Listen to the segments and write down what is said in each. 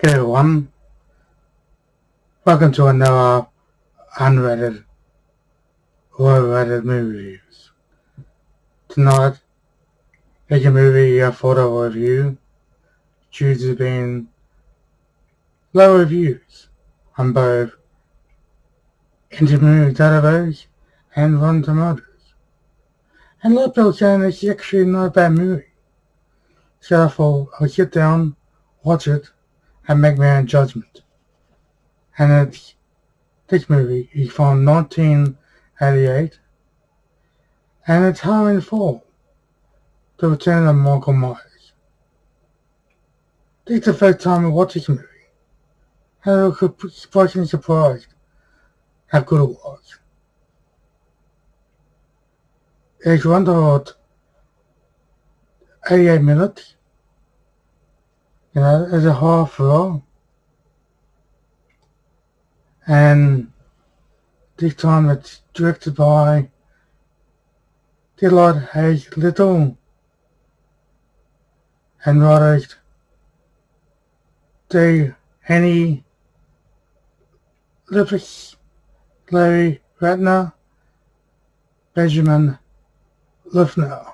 Hey everyone, welcome to another unrated or overrated movie reviews. Tonight is a movie I thought I would review due to being low reviews on both Internet Movie Database and Rotten Tomatoes. And a lot of people saying it's actually not a bad movie. So I thought I'll sit down, watch it, and make my own judgment. And this movie is from 1988, and it's Halloween 4. The Return of Michael Myers. This is the first time I watched this movie, and I was surprisingly surprised how good it was. It's run about 88 minutes, as a horror thriller, and this time it's directed by Delight Hayes Little and writers Henny Lipis, Larry Ratner, Benjamin Lifner.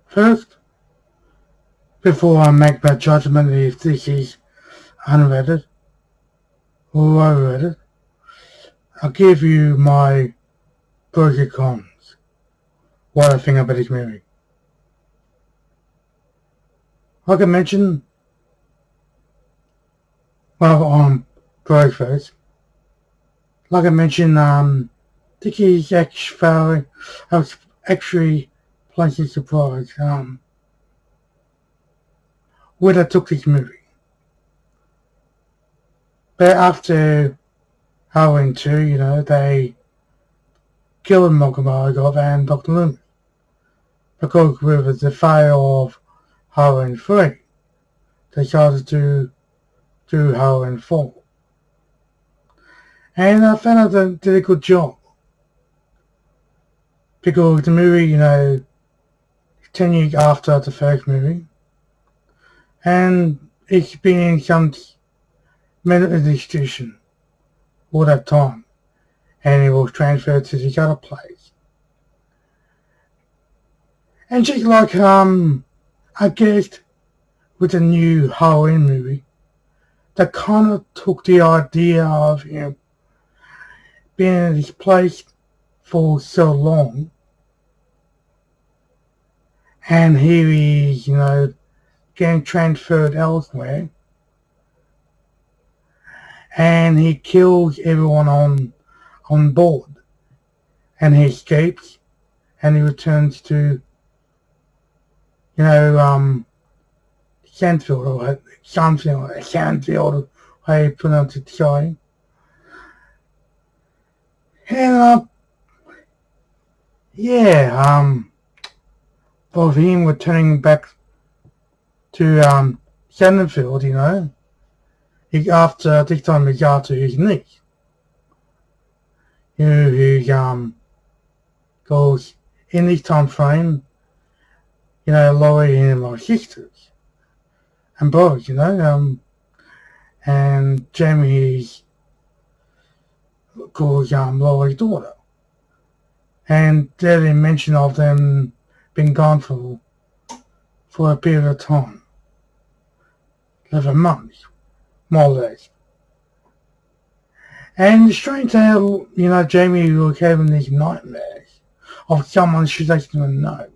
First, before I make my judgment if this is unrated or overrated, I'll give you my pros and cons, what I think about this movie. Like I mentioned, pros first. Like I mentioned, this is actually, I was actually pleasantly surprised when I took this movie. But after Halloween 2, they killed Malcolm Argoff and Dr. Loomis. Because with the failure of Halloween 3, they started to do Halloween 4. And I found they did a good job. Because the movie, 10 years after the first movie, and it's been in some mental institution all that time, and it was transferred to this other place. And just like, I guess, with the new Halloween movie, they kind of took the idea of him being in this place for so long, and here he is, getting transferred elsewhere, and he kills everyone on board, and he escapes, and he returns to, Sandfield, how you pronounce it, sorry. And, of him returning back to, Sandfield, after, this time he's after his niece, who, goes, in this time frame, Laurie and my sisters, and brothers, and Jamie is, calls, Laurie's daughter. And there's a mention of them being gone for a period of time. 11 months, more or less. And it's strange how, Jamie was having these nightmares of someone she doesn't know,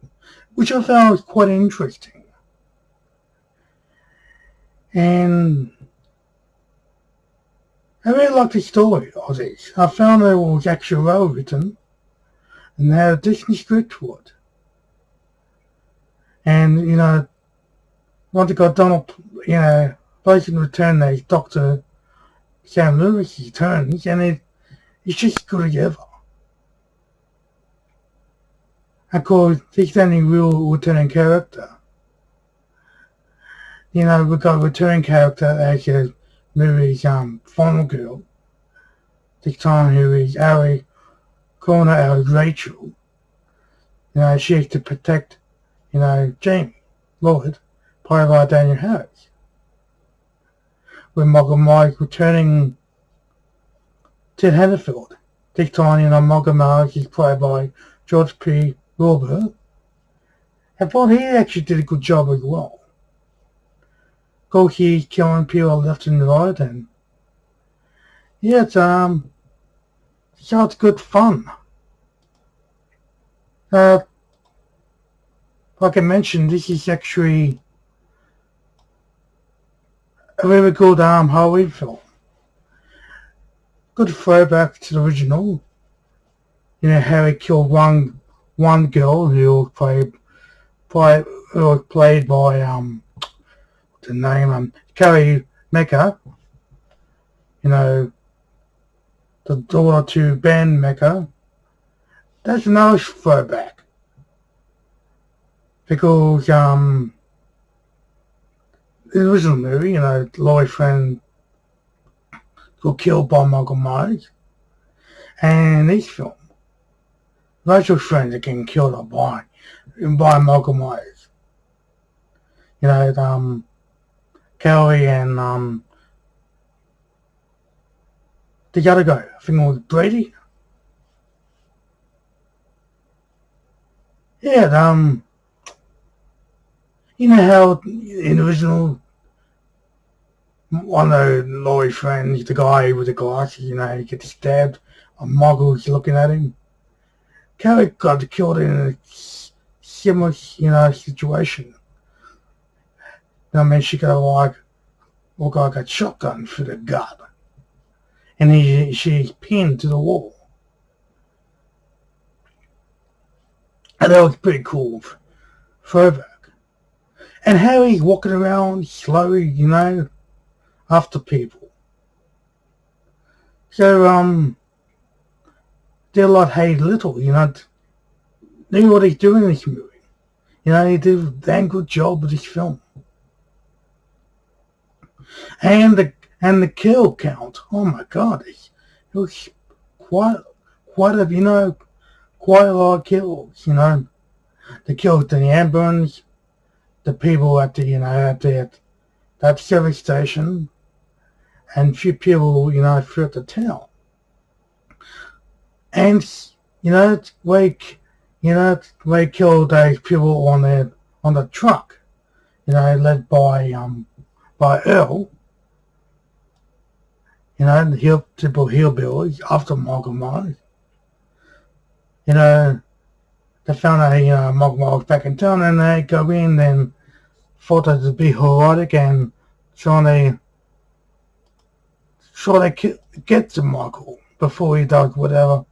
which I found was quite interesting. And I really liked the story of this. I found it was actually well written, and they had a decent script for it. And, once it got Donald, basically returned as Dr. Sam Lewis' turns, and it's just good as ever. Of course, this is the only real returning character. We've got a returning character as the movie's final girl. This time who is Ari calling her out Rachel. She has to protect, Jamie Lloyd, played by Daniel Harris. With Michael Myers returning to Haddonfield. This time, Michael Myers is played by George P. Wilbur. I thought he actually did a good job as well. Of course, he's killing people left and right, and yeah, it's good fun. Like I mentioned, this is actually a really good Halloween film. Good throwback to the original. How he killed one girl who was played by the name Carrie Mecca. The daughter to Ben Mecca. That's another throwback. Because the original movie, Laurie Friend got killed by Michael Myers. And this film, Rachel's friends are getting killed by Michael Myers. Kelly and the other guy, I think it was Brady. Yeah, how in the original, one of Laurie's friends, the guy with the glasses, he gets stabbed, and Michael's looking at him. Kelly got killed in a similar, situation. She got got shotgun through the gut. And she's pinned to the wall. And that was pretty cool throwback. And how he's walking around slowly, after people. So, Daylight Little, knew what he's doing in this movie. He did a damn good job with this film. And the kill count, oh my god, it was quite a lot of kills, The kills in the ambulance, the people at that service station, and few people, throughout the town. And where he killed those people on the truck, led by Earl. The typical hillbillies after Michael Myers. They found out Michael Myers back in town, and they go in and thought that it'd be heroic and trying to get to Michael before he does whatever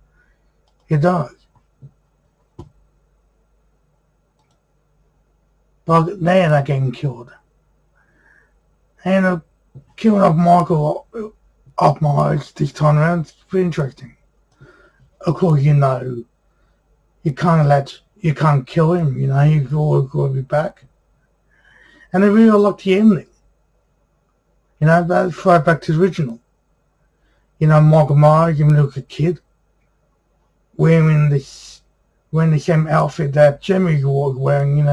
he does. But now they're getting killed. And the killing of Michael off Myers this time around is pretty interesting. Of course, you can't kill him, he's always going to be back. And I really like the ending. That's right back to the original. Michael Myers, even though he was a kid, wearing the same outfit that Jimmy was wearing,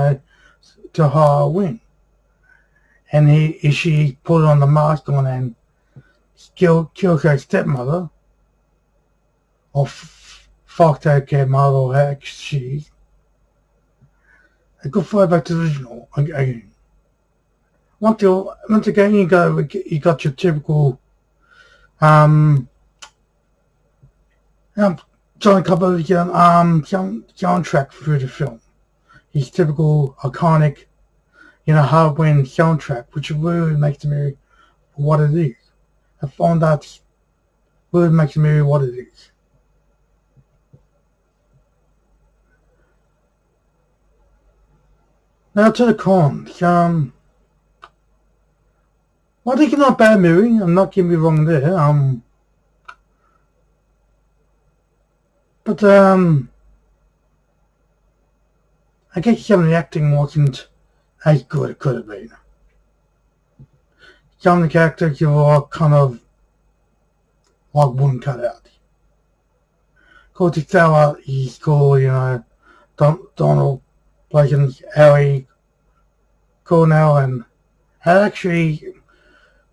to Halloween. And she put on the mask on and killed her stepmother, or foster care mother, or heck she. A good fight back to the original again. Once again, you got your typical John Carpenter's soundtrack through the film. His typical iconic, Halloween soundtrack, which really makes the movie what it is. I found that really makes the movie what it is. Now to the cons. I think it's not a bad movie. I'm not getting me wrong there. But I guess some of the acting wasn't as good as it could have been. Some of the characters were kind of like one cut out. Of called the fella he's called, Donald Blinken, Harry Cornell, and actually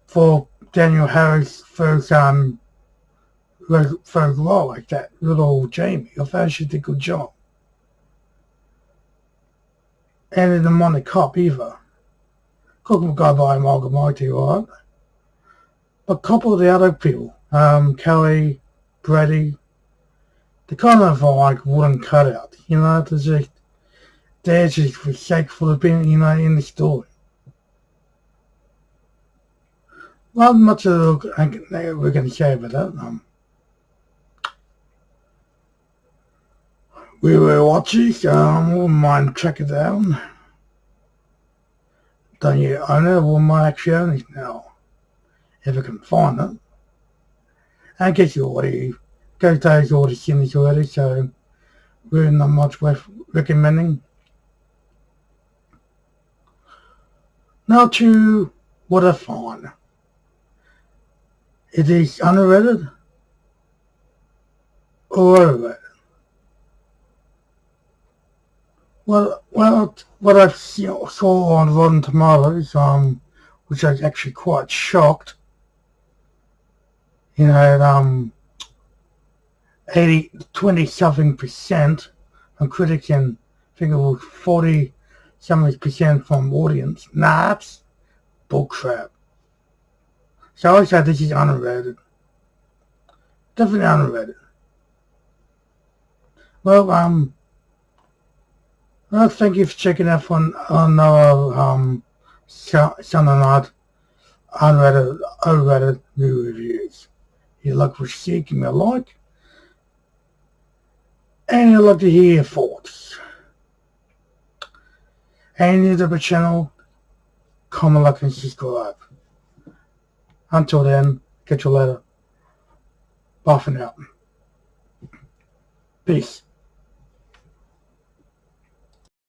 for Daniel Harris first role like that little Jamie. I thought she did a good job. And it didn't want a cop either. Couldn't go by Margaret Mighty, alright? But a couple of the other people, Kelly, Brady, they kind of like wooden cutout, they're just for sake for being, in the story. Not much of we're going to say about that. We were watching, wouldn't mind check it out. Don't you own it? Wouldn't mind actually own it now, if I can find it. I guess you already those already seen this already, so really not much worth recommending. Now to what I find. It is underrated or overrated. Well, what I saw on Rotten Tomatoes, which I was actually quite shocked. 20-something% from critics and I think it was 40-something% from audience. Nah, that's bullcrap. So I say this is underrated. Definitely underrated. Well, thank you for checking out on our Sunday night unrated, overrated new reviews. If you like what you see, give me a like. And I'd like to hear your thoughts. And if you're new to the channel, comment, like, and subscribe. Until then, catch you later. Bye for now. Peace.